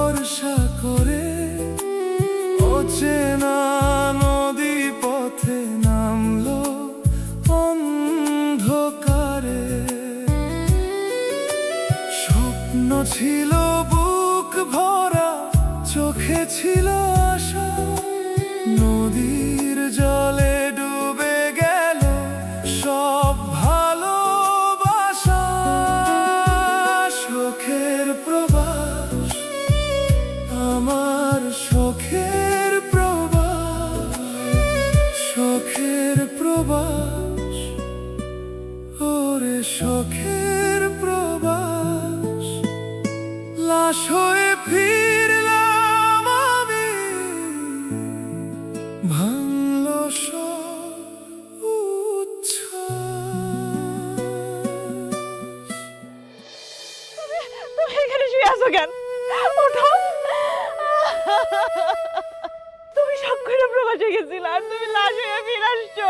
ভরসা করে অচেনা নদী পথে নামলো অন্ধকারে। স্বপ্ন ছিল বুক ভরা, চোখে ছিল আশা, নদীর জলে ডুবে গেল সব ভালোবাসা। শোকের প্রবাস, আমার শোকের প্রবাস, শোকের প্রবাস, ওরে শোকের প্রবাস। লাশ হয়ে ফিরলাম আমি, ভাঙল সব উচ্ছ্বাস। তুমি এখানে শুয়ে আছো কেন? ওঠো। তুমি সবকটা প্রবাসে গেছিলে আর তুমি লাশ হয়ে ফিরে আসছো।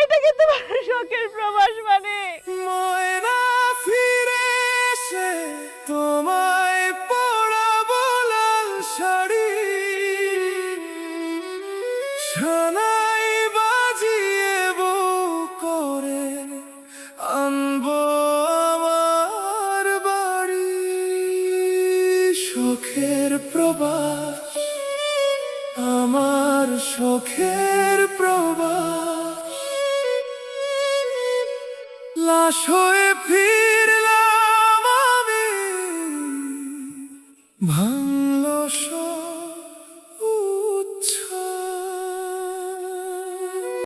এটা কি তোমার শোকের প্রবাস মানে? ময়না ফিরে এসে তোমায় পরাবো লাল শাড়ি, সানাই বাজিয়ে বউ করে আনবো আমার বাড়ি। শোকের প্রবাস, আমার শোকের প্রবাস। লাশ হয়ে ফিরলাম আমি, ভাঙল